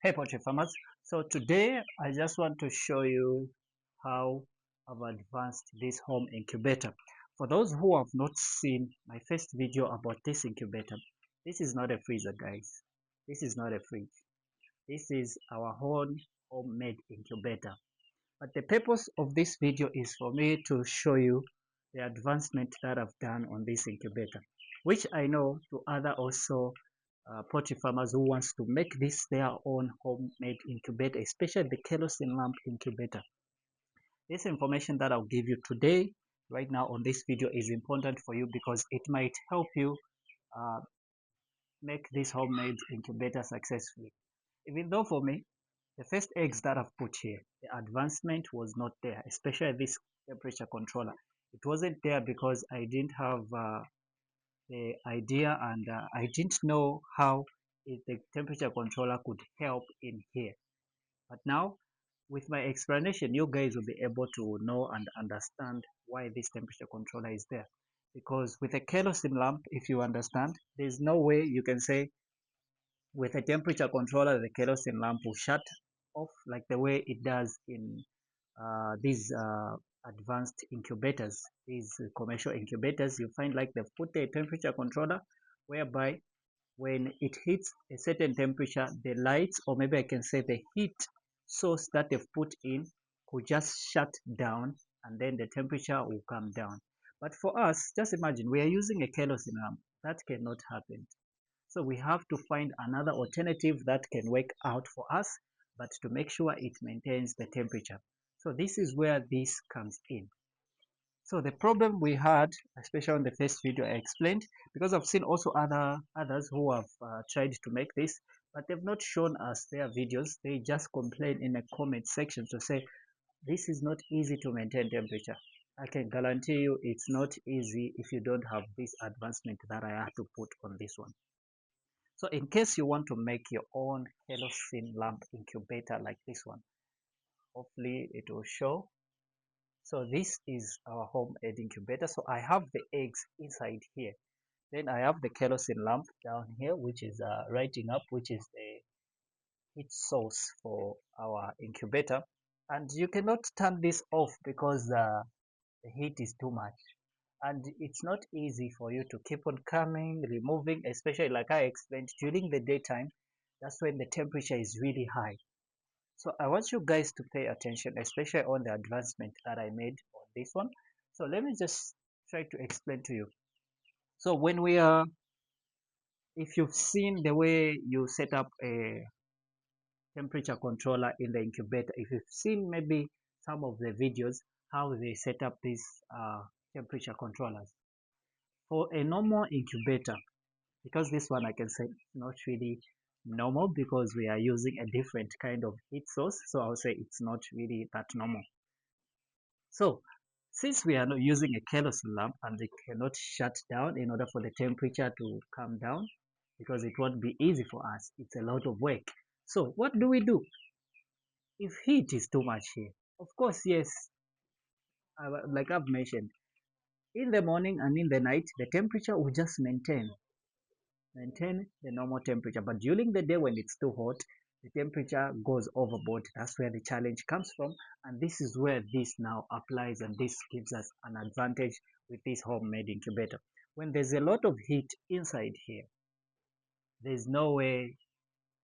Hey poultry farmers, so today I just want to show you how I've advanced this home incubator. For those who have not seen my first video about this incubator, this is not a freezer guys, this is not a fridge, this is our own homemade incubator. But the purpose of this video is for me to show you the advancement that I've done on this incubator, which I know to other also poultry farmers who wants to make this their own homemade incubator, especially the kerosene lamp incubator. This information that I'll give you today, right now on this video, is important for you because it might help you uh, make this homemade incubator successfully. Even though for me, the first eggs that I've put here, the advancement was not there, especially this temperature controller. It wasn't there because I didn't have the idea and I didn't know how the temperature controller could help in here. But now, with my explanation, you guys will be able to know and understand why this temperature controller is there. Because with a kerosene lamp, if you understand, there's no way you can say with a temperature controller, the kerosene lamp will shut off like the way it does in these advanced incubators, these commercial incubators. You find like they've put a temperature controller whereby when it hits a certain temperature, the lights, or maybe I can say the heat source that they've put in, could just shut down and then the temperature will come down. But for us, just imagine we are using a kerosene lamp. That cannot happen. So we have to find another alternative that can work out for us, but to make sure it maintains the temperature. So this is where this comes in. So the problem we had, especially on the first video I explained, because I've seen also others who have tried to make this, but they've not shown us their videos. They just complain in the comment section to say this is not easy to maintain temperature. I can guarantee you it's not easy if you don't have this advancement that I have to put on this one. So in case you want to make your own kerosene lamp incubator like this one, hopefully it will show. So this is our homemade incubator. So I have the eggs inside here. Then I have the kerosene lamp down here, which is lighting up, which is the heat source for our incubator. And you cannot turn this off because the heat is too much. And it's not easy for you to keep on coming, removing, especially like I explained during the daytime. That's when the temperature is really high. So I want you guys to pay attention, especially on the advancement that I made on this one. So let me just try to explain to you. So when we are, if you've seen the way you set up a temperature controller in the incubator, if you've seen maybe some of the videos, how they set up these temperature controllers. For a normal incubator, because this one I can say not really normal because we are using a different kind of heat source, so I'll say it's not really that normal. So since we are not using a kerosene lamp and it cannot shut down in order for the temperature to come down, because it won't be easy for us, it's a lot of work. So what do we do if heat is too much here? Of course, yes, like I've mentioned, in the morning and in the night the temperature will just maintain the normal temperature. But during the day when it's too hot, the temperature goes overboard. That's where the challenge comes from. And this is where this now applies, and this gives us an advantage with this homemade incubator. When there's a lot of heat inside here, there's no way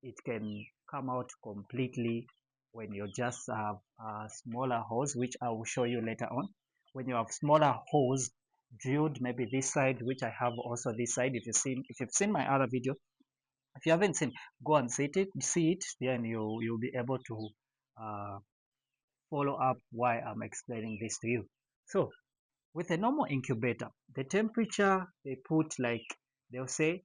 it can come out completely when you just have a smaller hose, which I will show you later on. When you have smaller hose drilled, maybe this side, which I have also this side. If you've seen my other video, if you haven't seen, go and see it, then you'll be able to uh, follow up why I'm explaining this to you. So with a normal incubator, the temperature they put, like they'll say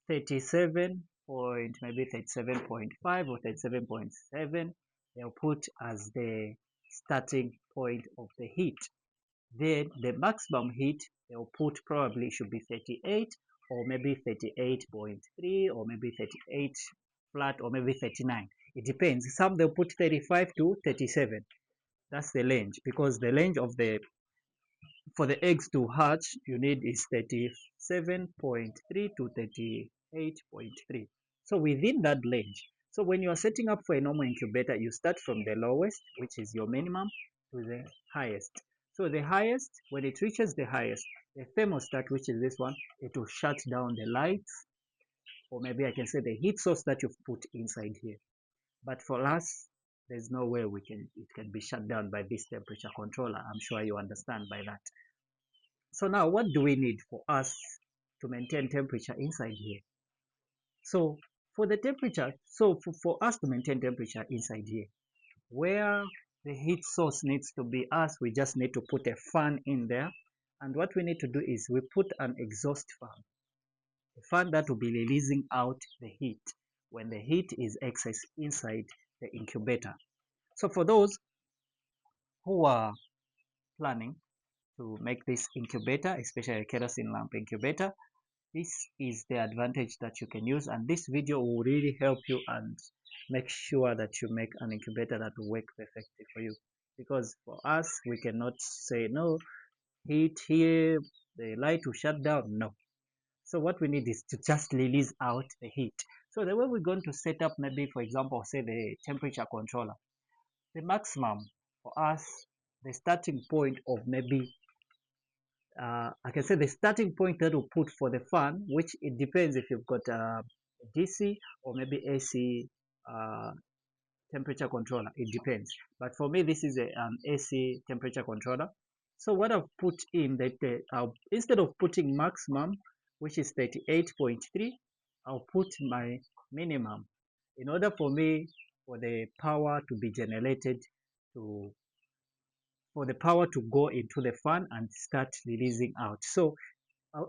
37 point, maybe 37.5 or 37.7, they'll put as the starting point of the heat. Then the maximum heat they'll put probably should be 38 or maybe 38.3 or maybe 38 flat or maybe 39. It depends. Some they'll put 35 to 37. That's the range, because the range of the for the eggs to hatch you need is 37.3 to 38.3. So within that range. So when you are setting up for a normal incubator, you start from the lowest, which is your minimum, to the highest. So the highest, when it reaches the highest, the thermostat, which is this one, it will shut down the lights, or maybe I can say the heat source that you've put inside here. But for us, there's no way it can be shut down by this temperature controller. I'm sure you understand by that. So now what do we need for us to maintain temperature inside here? So for the temperature, so for us to maintain temperature inside here, where the heat source needs to be us, we just need to put a fan in there. And what we need to do is we put an exhaust fan, a fan that will be releasing out the heat when the heat is excess inside the incubator. So for those who are planning to make this incubator, especially a kerosene lamp incubator, this is the advantage that you can use, and this video will really help you and make sure that you make an incubator that will work perfectly for you. Because for us, we cannot say no, heat here, the light will shut down. No. So what we need is to just release out the heat. So the way we're going to set up, maybe for example, say the temperature controller, the maximum for us, the starting point of maybe I can say the starting point that we'll put for the fan, which it depends if you've got a DC or maybe AC temperature controller. It depends. But for me, this is an AC temperature controller. So what I've put in that instead of putting maximum, which is 38.3, I'll put my minimum in order for me for the power to be generated to for the power to go into the fan and start releasing out. So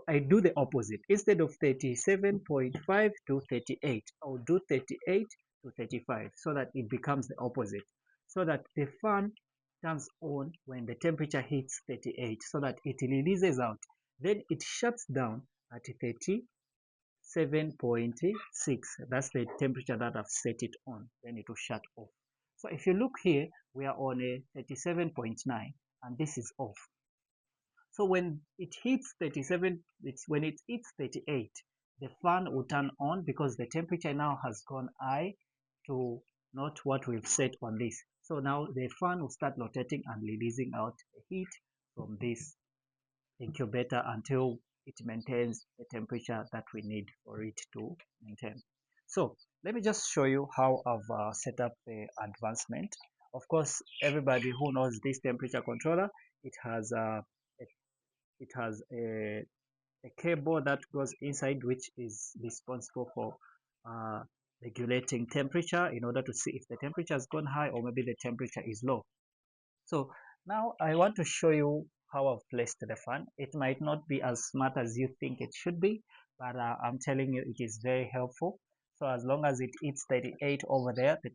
I do the opposite. Instead of 37.5 to 38, I'll do 38 to 35 so that it becomes the opposite. So that the fan turns on when the temperature hits 38 so that it releases out. Then it shuts down at 37.6. That's the temperature that I've set it on. Then it will shut off. So if you look here, we are on a 37.9 and this is off. So when it hits 37, when it hits 38, the fan will turn on because the temperature now has gone high to not what we've set on this. So now the fan will start rotating and releasing out the heat from this incubator until it maintains the temperature that we need for it to maintain. So let me just show you how I've set up the advancement. Of course, everybody who knows this temperature controller, it has a cable that goes inside which is responsible for uh, regulating temperature in order to see if the temperature has gone high or maybe the temperature is low. So now I want to show you how I've placed the fan. It might not be as smart as you think it should be, but I'm telling you it is very helpful. So as long as it hits 38 over there, the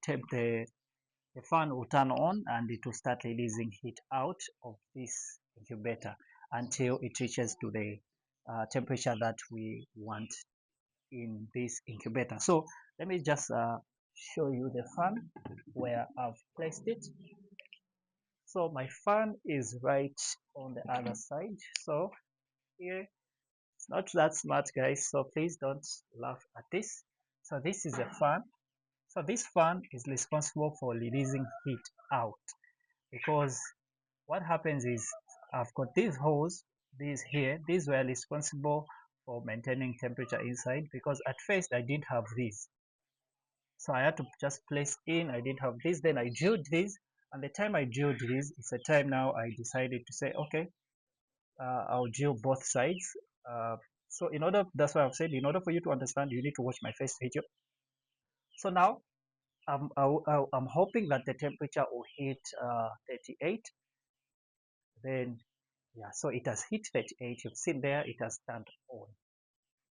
fan will turn on and it will start releasing heat out of this incubator until it reaches to the temperature that we want in this incubator. So let me just show you the fan where I've placed it. So my fan is right on the other side. So here it's not that smart, guys, so please don't laugh at this. So this is a fan. So this fan is responsible for releasing heat out, because what happens is I've got these holes, these here, these were responsible for maintaining temperature inside, because at first I didn't have these. So I had to just place in, I didn't have this, then I drilled this, and the time I drilled this, it's a time now I decided to say, okay, I'll drill both sides. So that's why I've said, in order for you to understand, you need to watch my first video. So now I'm hoping that the temperature will hit 38. Then yeah, so it has hit 38. You've seen there, it has turned on.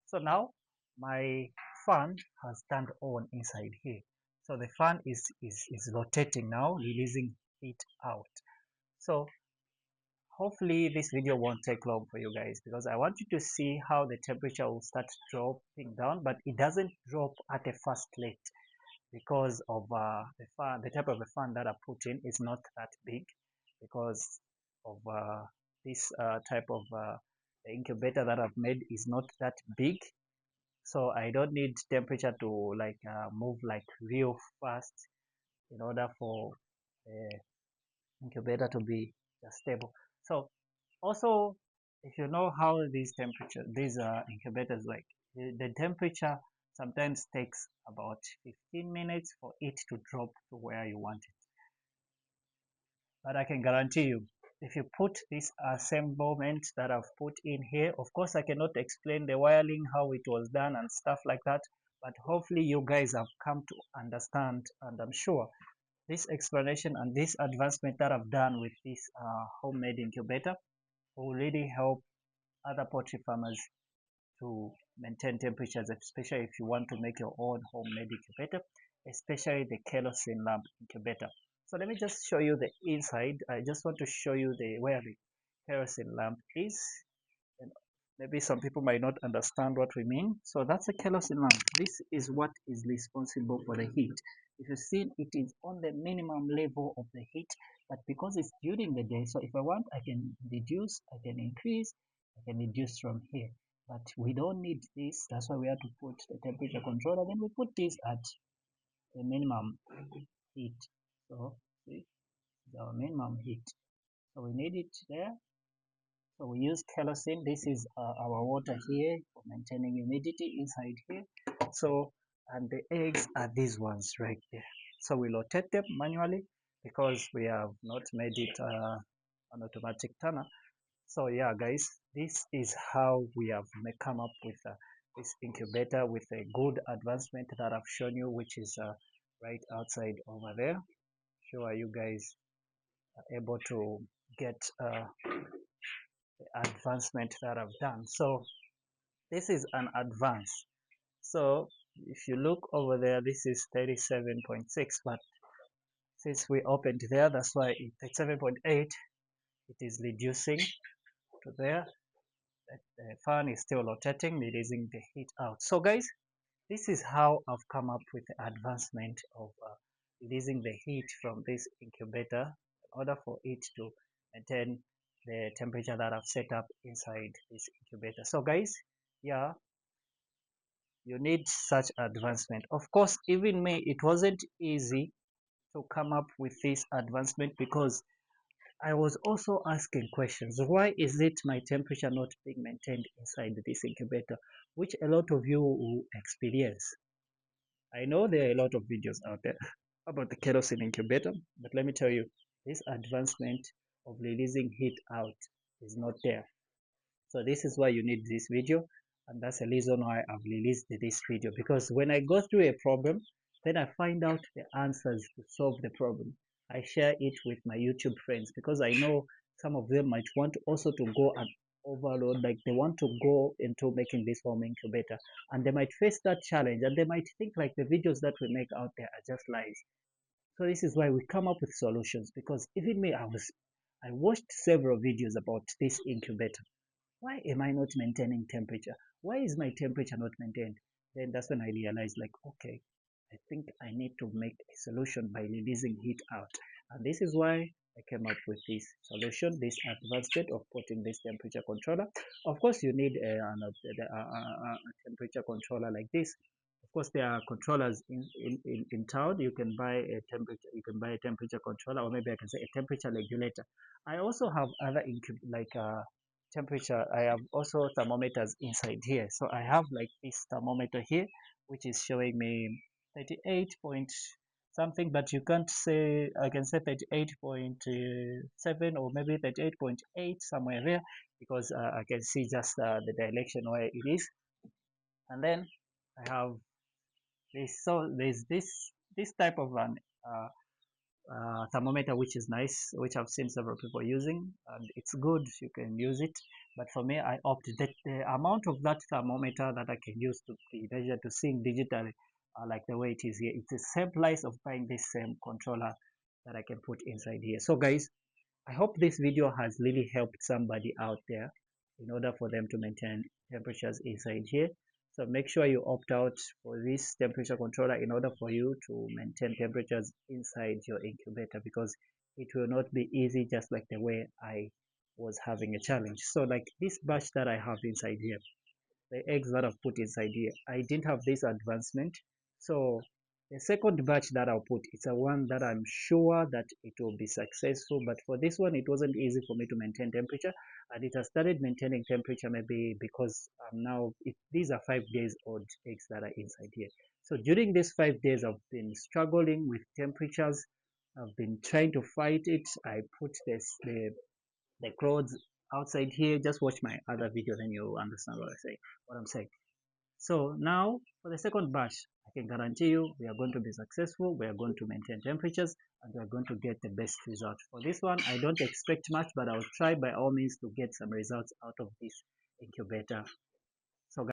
So now my fan has turned on inside here. So the fan is rotating now, releasing heat out. So hopefully this video won't take long for you guys, because I want you to see how the temperature will start dropping down, but it doesn't drop at a fast rate because of the type of the fan that I put in is not that big, because of this type of incubator that I've made is not that big. so I don't need temperature to like move like real fast in order for the incubator to be stable. So also, if you know how these incubators like, the temperature sometimes takes about 15 minutes for it to drop to where you want it. But I can guarantee you, if you put this same moment that I've put in here, of course I cannot explain the wiring, how it was done and stuff like that, but hopefully you guys have come to understand, and I'm sure this explanation and this advancement that I've done with this homemade incubator will really help other poultry farmers to maintain temperatures, especially if you want to make your own homemade incubator, especially the kerosene lamp incubator. So let me just show you the inside. I just want to show you the where the kerosene lamp is. And maybe some people might not understand what we mean. So that's a kerosene lamp. This is what is responsible for the heat. If you see, it is on the minimum level of the heat, but because it's during the day, so if I want, I can reduce, I can increase, I can reduce from here. But we don't need this. That's why we have to put the temperature controller. Then we put this at the minimum heat. So see, it's our minimum heat. So we need it there. So we use kerosene. This is our water here for maintaining humidity inside here. So, and the eggs are these ones right there. So we rotate them manually because we have not made it an automatic turner. So yeah, guys, this is how we have come up with this incubator with a good advancement that I've shown you, which is right outside over there. Sure, you guys are able to get advancement that I've done. So this is an advance. So if you look over there, this is 37.6, but since we opened there, that's why it's 7.8. It is reducing to there. The fan is still rotating, releasing the heat out. So guys, this is how I've come up with the advancement of releasing the heat from this incubator in order for it to maintain the temperature that I've set up inside this incubator. So guys, yeah, you need such advancement. Of course, even me, it wasn't easy to come up with this advancement because I was also asking questions. Why is it my temperature not being maintained inside this incubator, which a lot of you will experience. I know there are a lot of videos out there about the kerosene incubator, but let me tell you, this advancement of releasing heat out is not there. So this is why you need this video, and that's the reason why I've released this video, because when I go through a problem, then I find out the answers to solve the problem. I share it with my YouTube friends because I know some of them might want also to go and overload, like they want to go into making this home incubator, and they might face that challenge, and they might think like the videos that we make out there are just lies. So this is why we come up with solutions, because even me, I watched several videos about this incubator. Why am I not maintaining temperature? Why is my temperature not maintained? Then that's when I realized, like, okay, I think I need to make a solution by releasing heat out. And this is why I came up with this solution, this advancement of putting this temperature controller. Of course, you need a temperature controller like this. Of course, there are controllers in town. You can buy a temperature. You can buy a temperature controller, or maybe I can say a temperature regulator. I also have other temperature. I have also thermometers inside here. So I have like this thermometer here, which is showing me 38 point something, but you can't say, I can say 38.7 or maybe 38.8 somewhere there, because I can see just the direction where it is. And then I have this. So there's this type of an thermometer, which is nice, which I've seen several people using, and it's good. You can use it, but for me, I opted that the amount of that thermometer that I can use to be measured to seeing digitally, like the way it is here, it's the same price of buying this same controller that I can put inside here. So guys, I hope this video has really helped somebody out there in order for them to maintain temperatures inside here. So make sure you opt out for this temperature controller in order for you to maintain temperatures inside your incubator, because it will not be easy, just like the way I was having a challenge. So like this batch that I have inside here, the eggs that I've put inside here, I didn't have this advancement. So the second batch that I'll put, it's a one that I'm sure that it will be successful. But for this one, it wasn't easy for me to maintain temperature, and it has started maintaining temperature maybe because now these are 5 days old eggs that are inside here. So during these 5 days, I've been struggling with temperatures. I've been trying to fight it. I put the clothes outside here. Just watch my other video, then you understand what I'm saying. So now for the second batch, I can guarantee you we are going to be successful. We are going to maintain temperatures and we are going to get the best result. For this one, I don't expect much, but I'll try by all means to get some results out of this incubator